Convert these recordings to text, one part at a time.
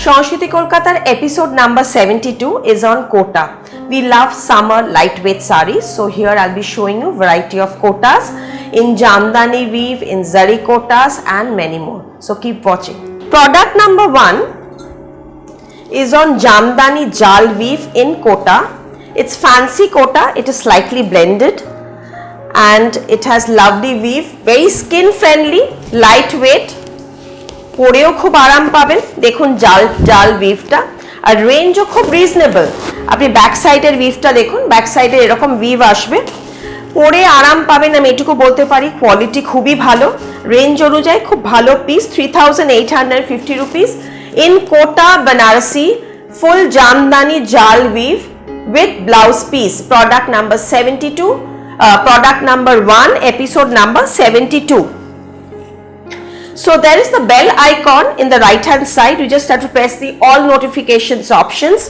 Sanskriti Kolkata's episode number 72 is on kota. We love summer lightweight sarees. So here I'll be showing you variety of kotas in Jamdani weave, in zari kotas and many more. So keep watching. Product number 1 is on Jamdani jal weave in kota. It's fancy kota. It is slightly blended and it has lovely weave, very skin friendly, lightweight. পরেও খুব আরাম পাবেন দেখুন জাল উইভটা আর রেঞ্জও খুব reasonable আপনি back সাইডের উইভটা দেখুন ব্যাক সাইডে এরকম উইভ আসবে পরে আরাম পাবেন আমি এটুকু বলতে পারি কোয়ালিটি খুবই ভালো রেঞ্জ অনুযায়ী খুব ভালো পিস 3850 রুপিস ইন কোটা বেনারসি ফুল জামদানি জাল we've with blouse piece product number 72 product number 1 episode number 72. So there is the bell icon in the right hand side. You just have to press the all notifications options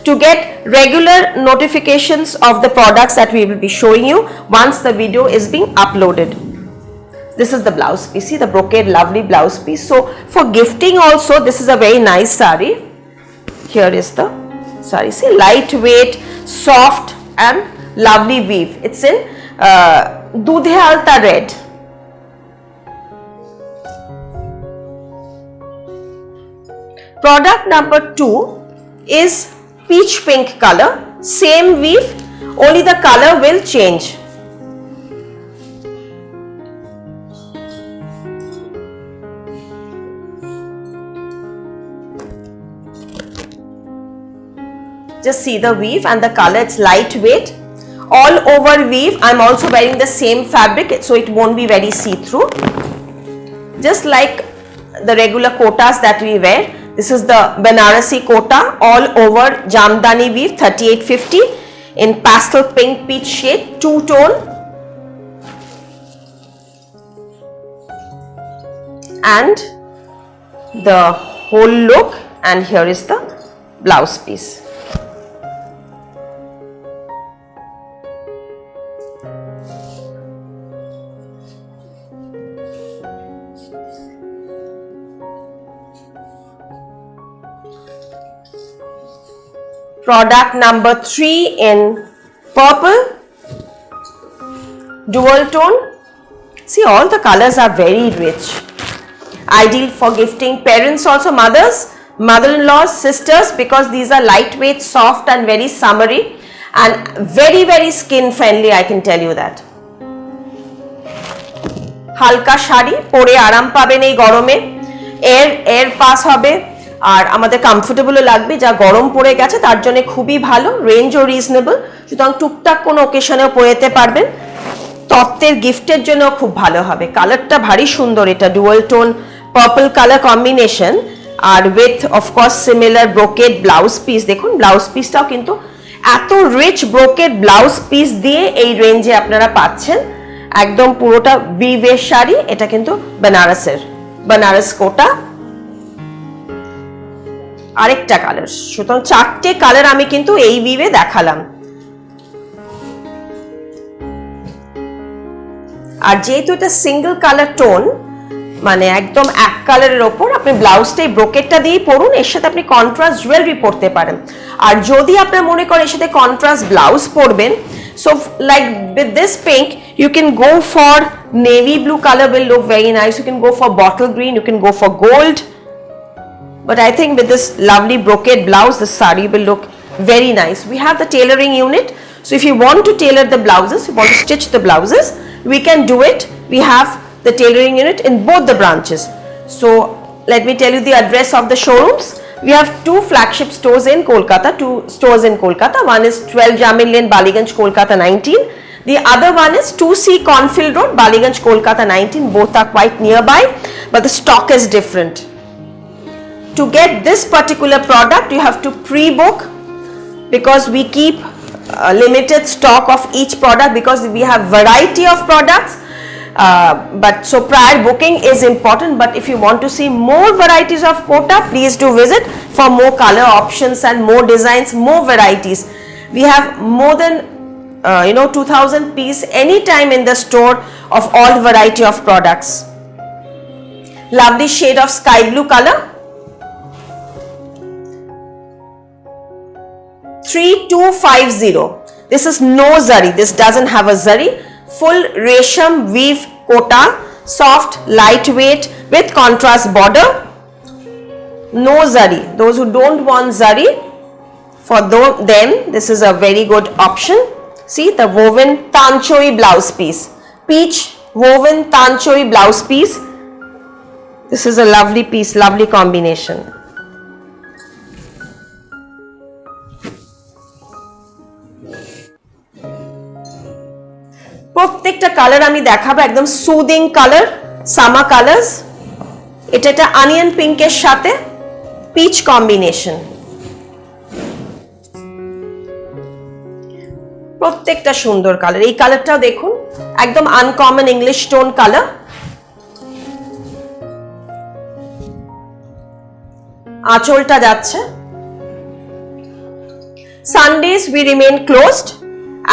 to get regular notifications of the products that we will be showing you once the video is being uploaded. This is the blouse piece. See the brocade lovely blouse piece. So for gifting also this is a very nice saree. Here is the saree. See lightweight, soft and lovely weave. It's in Dudhe Alta red. Product number 2 is peach pink color, same weave, only the color will change. Just see the weave and the color, it's lightweight. All over weave, I'm also wearing the same fabric so it won't be very see-through. Just like the regular kotas that we wear. This is the Banarasi kota all over Jamdani weave 3850 in pastel pink peach shade, two-tone. And the whole look and here is the blouse piece. Product number 3 in purple, dual tone. See all the colors are very rich. Ideal for gifting parents also, mothers, mother-in-laws, sisters because these are lightweight, soft and very summery and very skin friendly I can tell you that. হালকা শাড়ি পরে আরাম পাবেন এই গরমে air pass হবে আর আমাদের কমফোর্টেবলও লাগবে যা গরম পড়ে গেছে তার জন্য খুবই ভালো রেঞ্জও রিজনেবল সুতরাং টুকটাক কোনো অকেশনেও পরতে পারবেন তত্ত্বের গিফটের জন্য খুব ভালো হবে কালারটা ভারী সুন্দর এটা dual tone purple colour combination আর with of course similar brocade blouse piece দেখুন ব্লাউজ পিসটাও কিন্তু এত রিচ ব্রোকেড ব্লাউজ পিস দিয়ে এই রেঞ্জে আপনারা পাচ্ছেন একদম পুরোটা উইভের শাড়ি এটা কিন্তু বেনারস কোটা আরেকটা কালার সুতরাং চারটে কালার আমি কিন্তু এই উইভে দেখালাম আর যেহেতু এটা সিঙ্গেল কালার টোন মানে একদম এক কালারের উপর আপনি ব্লাউজটাই ব্রোকেটটা দিয়ে পরুন এর সাথে আপনি কন্ট্রাস্ট জুয়েলারি পরতে পারেন আর যদি আপনি মনে করেন এর সাথে কন্ট্রাস্ট ব্লাউজ পরবেন so like with this pink you can go for navy blue color will look very nice you can go for bottle green you can go for gold but I think with this lovely brocade blouse the saree will look very nice we have the tailoring unit so if you want to tailor the blouses you want to stitch the blouses we can do it we have the tailoring unit in both the branches so let me tell you the address of the showrooms we have two flagship stores in Kolkata one is 12 Jamil Lane Baliganj Kolkata 19 the other one is 2C Cornfield Road Baliganj Kolkata 19 both are quite nearby but the stock is different to get this particular product you have to pre-book because we keep limited stock of each product because we have variety of products but so prior booking is important but if you want to see more varieties of kota please do visit for more color options and more designs more varieties we have more than 2000 piece anytime in the store of all variety of products. Lovely shade of sky blue color. 3250. This is no zari. This doesn't have a zari. Full resham weave kota, soft, lightweight with contrast border. No zari. Those who don't want zari, for them this is a very good option. See the woven tanchoi blouse piece. Peach woven tanchoi blouse piece. This is a lovely piece, lovely combination. প্রত্যেকটা colour আমি দেখাবো একদম soothing colour, summer colours. এটা একটা onion পিঙ্কের সাথে pitch combination. প্রত্যেকটা সুন্দর কালার। এই কালারটাও দেখুন, একদম আনকমন ইংলিশ টোন কালার। আঁচলটা যাচ্ছে। Sundays we remain closed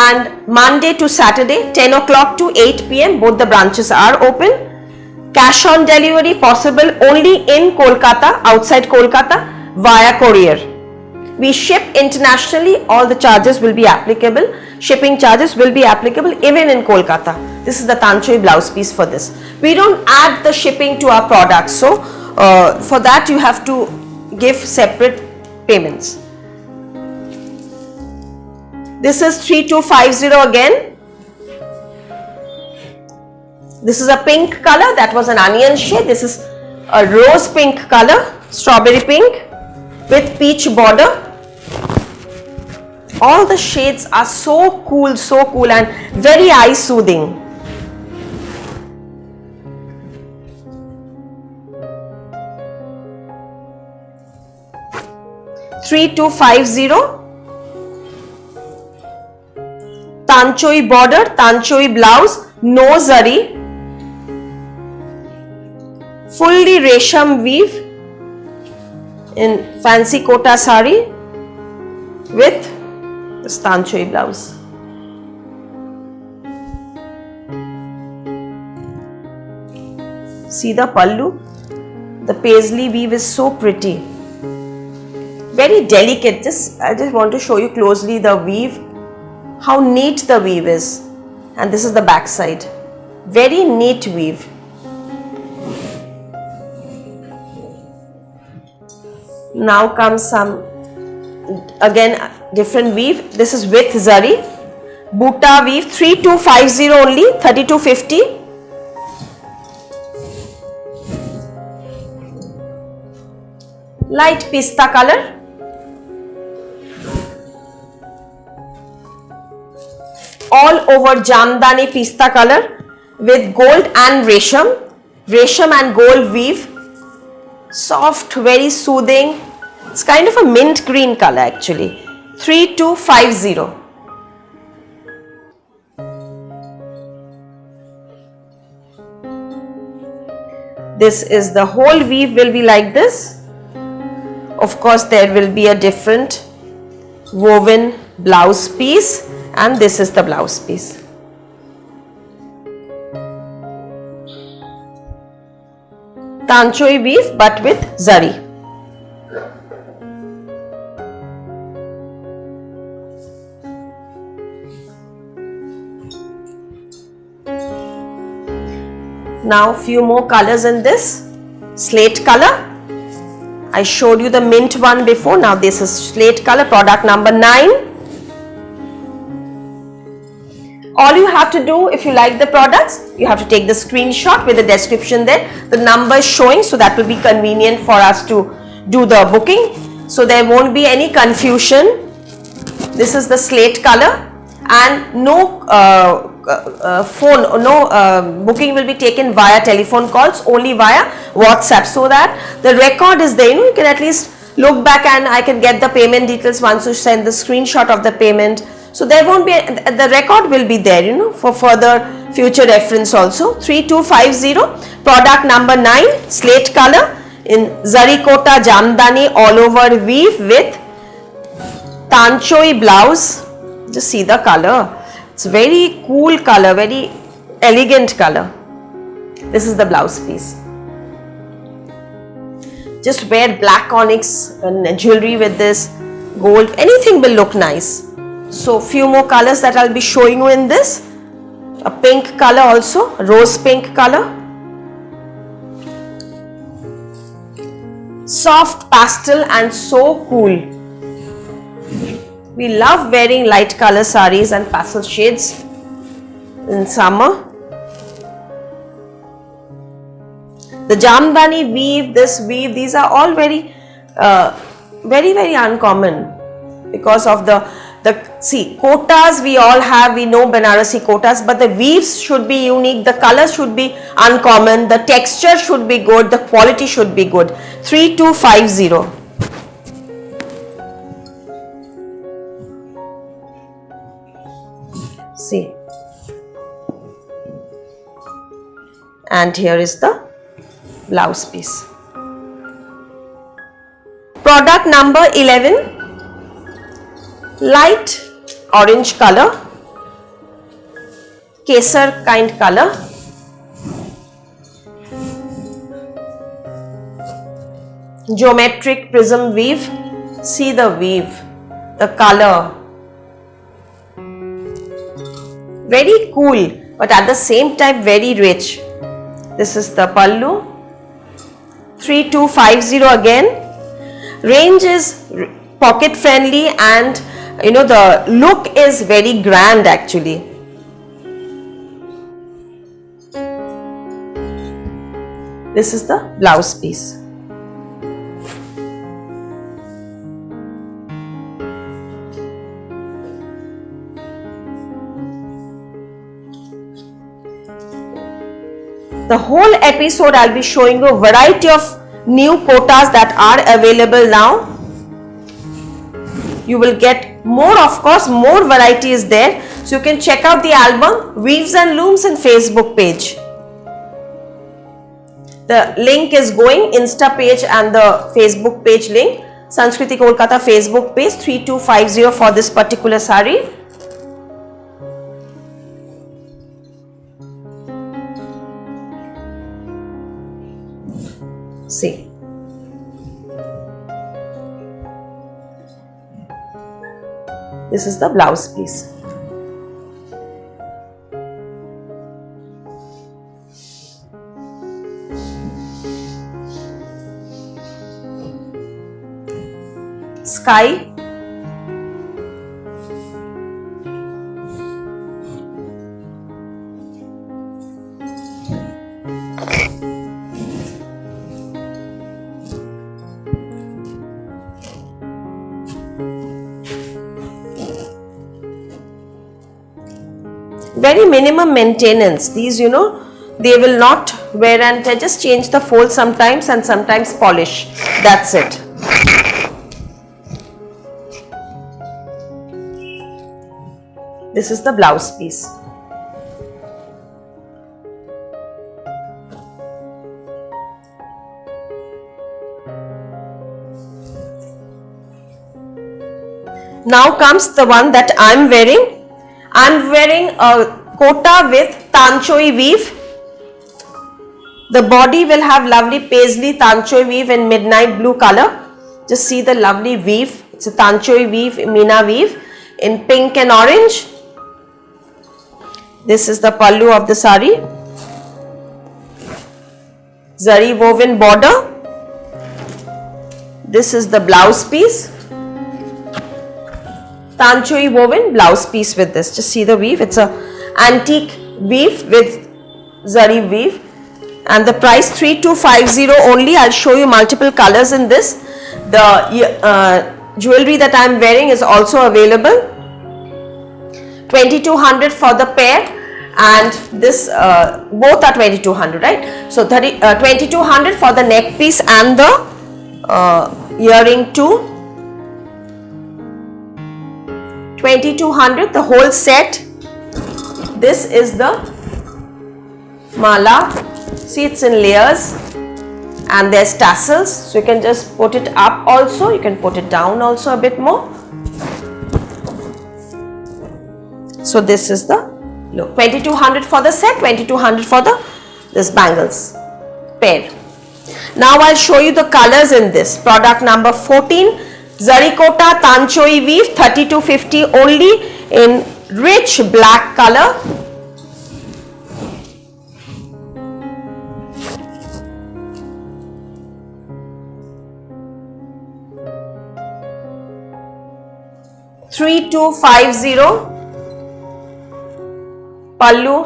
and Monday to Saturday 10 o'clock to 8 p.m. both the branches are open. Cash on delivery possible only in Kolkata, outside Kolkata via courier. We ship internationally, all the charges will be applicable. Shipping charges will be applicable even in Kolkata. This is the tanchoi blouse piece for this. We don't add the shipping to our products, so for that you have to give separate payments. This is 3250 again. This is a pink color, that was an onion shade. This is a rose pink color, strawberry pink with peach border. All the shades are so cool and very eye soothing. $3250. Tanchoi border, tanchoi blouse, no zari, fully resham weave in fancy kota sari with this tanchoi blouse. See the pallu, the paisley weave is so pretty, very delicate. I just want to show you closely the weave, how neat the weave is, and this is the back side, very neat weave. Now comes some again different weave. This is with zari, buta weave, 3250 only, 3250. Light pista color. All over jamdani pista color with gold and resham and gold weave. Soft, very soothing. It's kind of a mint green color actually. 3250. This is the whole weave will be like this. Of course, there will be a different woven blouse piece, and this is the blouse piece. Tanchoi weave but with zari. Now few more colors in this. Slate color. I showed you the mint one before. Now this is slate color, product number 9. All you have to do, if you like the products, you have to take the screenshot with the description there. The number is showing, so that will be convenient for us to do the booking. So there won't be any confusion. This is the slate color, and no booking will be taken via telephone calls, only via WhatsApp, so that the record is there. You can at least look back and I can get the payment details once you send the screenshot of the payment. So there won't be, the record will be there, for further future reference also. 3250, product number 9, slate color in zari kota jamdani all over weave with tanchoi blouse. Just see the color. It's very cool color, very elegant color. This is the blouse piece. Just wear black onyx and jewelry with this. gold, anything will look nice. So few more colors that I'll be showing you in this. A pink color also, rose pink color. Soft pastel and so cool. We love wearing light color sarees and pastel shades in summer. The Jamdani weave, this weave, these are all very uncommon because of the see, kotas we all have, we know Banarasi kotas, but the weaves should be unique, the colors should be uncommon, the texture should be good, the quality should be good. 3250. See, and here is the blouse piece. Product number 11, light orange color, kesar kind color. Geometric prism weave. See the weave, the color. Very cool, but at the same time very rich. This is the pallu. 3250 again. Range is pocket friendly and the look is very grand actually. This is the blouse piece. The whole episode I'll be showing you a variety of new kotas that are available now. You will get more, of course, more variety is there. So you can check out the album Weaves and Looms in Facebook page. The link is going, Insta page and the Facebook page link. Sanskriti Kolkata Facebook page 3250 for this particular saree. See. This is the blouse piece. Sky. Very minimum maintenance. These, they will not wear and tear. Just change the fold sometimes and sometimes polish. That's it. This is the blouse piece. Now comes the one that I'm wearing. I'm wearing a kota with tanchoi weave. The body will have lovely paisley tanchoi weave in midnight blue color. Just see the lovely weave. It's a tanchoi weave, Meena weave in pink and orange. This is the pallu of the sari. Zari woven border. This is the blouse piece. Tanchoi woven blouse piece with this. Just see the weave. It's a antique weave with zari weave. And the price 3250 only. I'll show you multiple colors in this. The jewelry that I am wearing is also available. 2200 for the pair, and this both are 2200, right? So 2200 for the neck piece and the earring too. 2200 the whole set. This is the mala. See, it's in layers and there's tassels, so you can just put it up also, you can put it down also a bit more. So this is the look. 2200 for the set, 2200 for this bangles pair. Now I'll show you the colors in this. Product number 14, Zari Kota Tanchoi weave 3250 only in rich black color. $3250 pallu,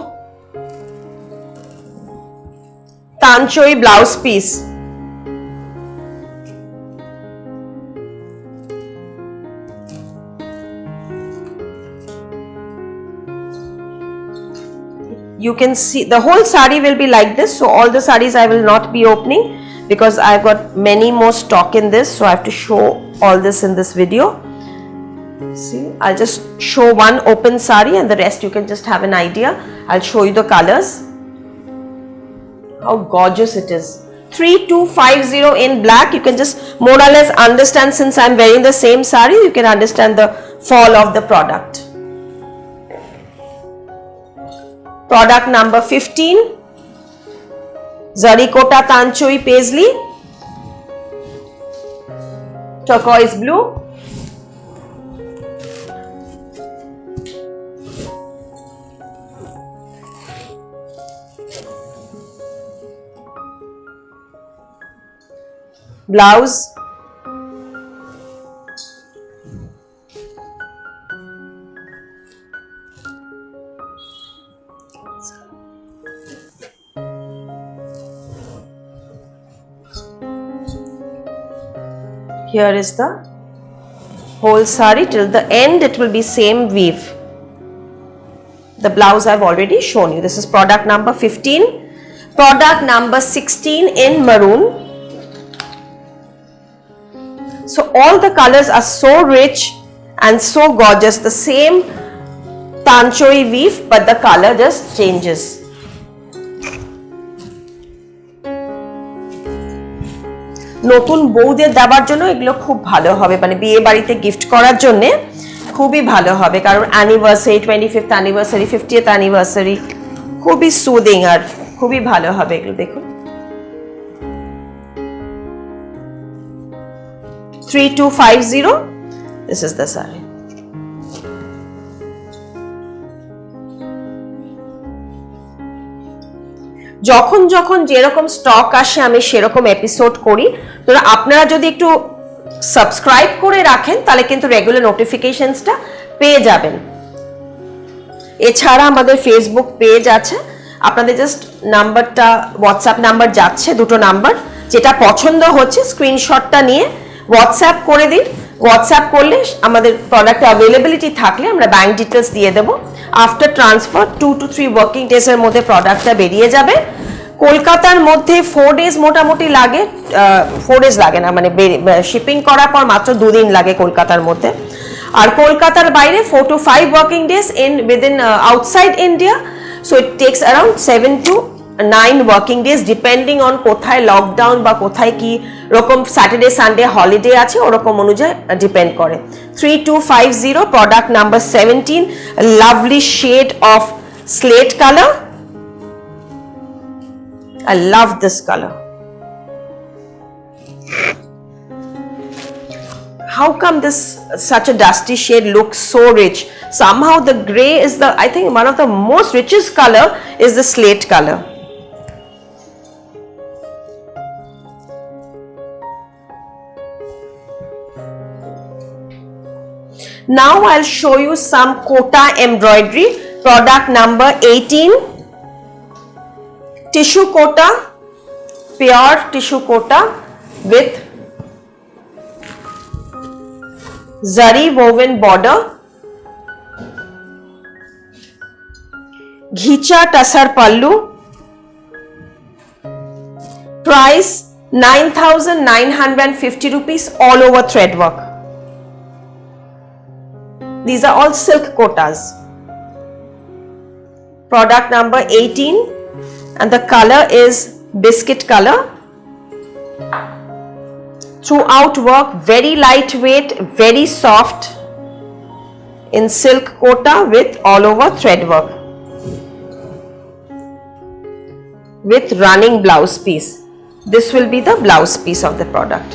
Tanchoi blouse piece. You can see the whole sari will be like this, so all the saris I will not be opening because I've got many more stock in this, so I have to show all this in this video. See, I'll just show one open sari and the rest you can just have an idea. I'll show you the colors. How gorgeous it is. 3250 in black. You can just more or less understand, since I'm wearing the same sari, you can understand the fall of the product. Product number 15, Zari Kota Tanchoi Paisley, turquoise blue. Blouse. Here is the whole sari till the end, it will be same weave. The blouse I've already shown you. This is product number 15. Product number 16 in maroon. So all the colors are so rich and so gorgeous. The same Tanchoi weave, but the color just changes. নতুন বউদের দেওয়ার জন্য এগুলো খুব ভালো হবে, মানে বিয়ে বাড়িতে গিফট করার জন্য খুবই ভালো হবে, কারণ anniversary, 25th anniversary, 50th anniversary, খুবই সুদিং আর খুবই ভালো হবে এগুলো। দেখুন 3250, this is the saree. যখন যখন যেরকম স্টক আসে আমি সেরকম এপিসোড করি, তো আপনারা যদি একটু সাবস্ক্রাইব করে রাখেন তাহলে কিন্তু রেগুলার নোটিফিকেশনসটা পেয়ে যাবেন। এছাড়া আমাদের ফেসবুক পেজ আছে, আপনাদের জাস্ট নাম্বারটা, হোয়াটসঅ্যাপ নাম্বার যাচ্ছে, দুটো নাম্বার, যেটা পছন্দ হচ্ছে স্ক্রিনশটটা নিয়ে হোয়াটসঅ্যাপ করে দিন। হোয়াটসঅ্যাপ করলে আমাদের প্রোডাক্ট অ্যাভেলেবিলিটি থাকলে আমরা ব্যাংক ডিটেলস দিয়ে দেবো। আফটার ট্রান্সফার 2 to 3 ওয়ার্কিং ডেজের মধ্যে প্রোডাক্টটা বেরিয়ে যাবে। কলকাতার মধ্যে 4 days মোটামুটি লাগে, 4 days লাগে না, মানে শিপিং করার পর মাত্র 2 দিন লাগে কলকাতার মধ্যে। আর কলকাতার বাইরে 4 to 5 working days within outside India, so it takes around 7 to 9 working days depending on কোথায় লকডাউন বা কোথায় কি রকম স্যাটারডে সানডে হলিডে আছে ওরকম অনুযায়ী ডিপেন্ড করে। 3250, product number 17, lovely shade of slate colour. I love this color. How come this such a dusty shade looks so rich? Somehow the gray is the, I think one of the most richest color is the slate color. Now I'll show you some Kota embroidery. Product number 18, tissue Kota, pure tissue Kota with zari woven border, ghicha tassar pallu, price 9,950 rupees, all over thread work. These are all silk kotas. Product number 18, and the color is biscuit color. Throughout work, very lightweight, very soft in silk kota with all over thread work, with running blouse piece. This will be the blouse piece of the product.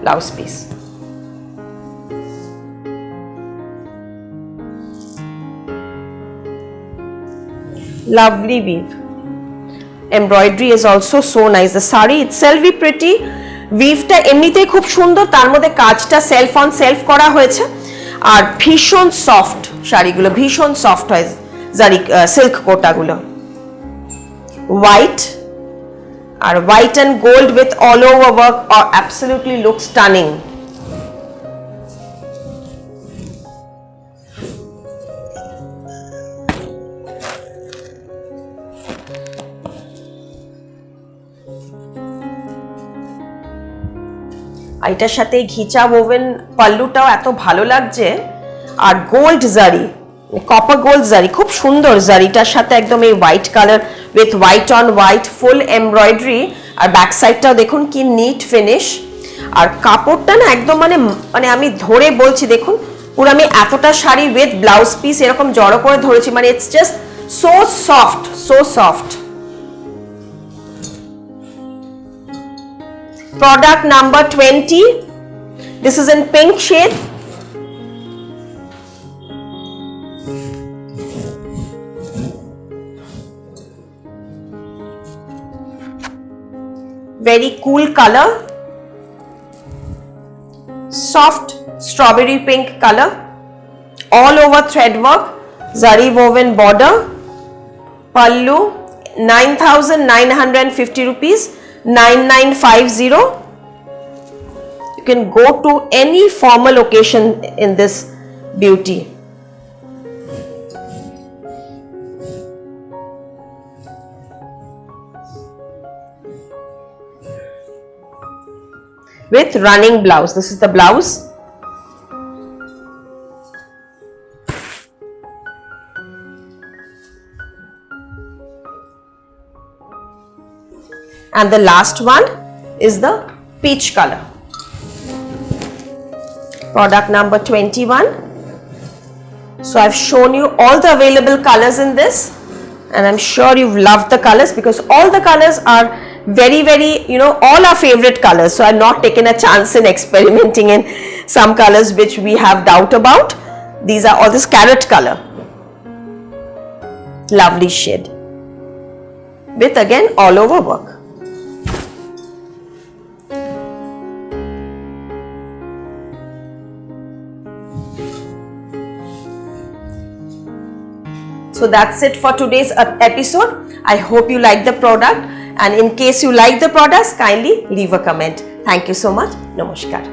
Blouse piece. Lovely weave. Embroidery is also so nice. The sari itself be pretty. উইভটা এমনিতেই খুব সুন্দর, তার মধ্যে কাজটা self on self করা হয়েছে আর ভীষণ soft শাড়িগুলো, ভীষণ সফট হয় জারি সিল্ক কোটাগুলো। হোয়াইট আর white and gold with all over work absolutely look stunning. এটার সাথে ঘিচা ওভেন পাল্লুটাও এত ভালো লাগছে, আর gold zari, copper gold zari, খুব সুন্দর জারিটার সাথে একদম এই white colour with white on white full embroidery, আর ব্যাক সাইডটাও দেখুন কি নিট ফিনিশ। আর কাপড়টা না একদম মানে আমি ধরে বলছি দেখুন, পুরো আমি এতটা শাড়ি উইথ ব্লাউজ পিস এরকম জড়ো করে ধরেছি, মানে it's just so soft, so soft. Product number 20. This is in pink shade. Very cool color. Soft strawberry pink color. All over thread work. Zari woven border. Pallu 9,950 rupees. 9950. You can go to any formal occasion in this beauty. With running blouse. This is the blouse. And the last one is the peach color. Product number 21. So I've shown you all the available colors in this, and I'm sure you've loved the colors because all the colors are very, very, all our favorite colors. So I've not taken a chance in experimenting in some colors which we have doubt about. These are all this carrot color. Lovely shade. With again all over work. So that's it for today's episode. I hope you like the product, and in case you like the products, kindly leave a comment. Thank you so much. Namaskar.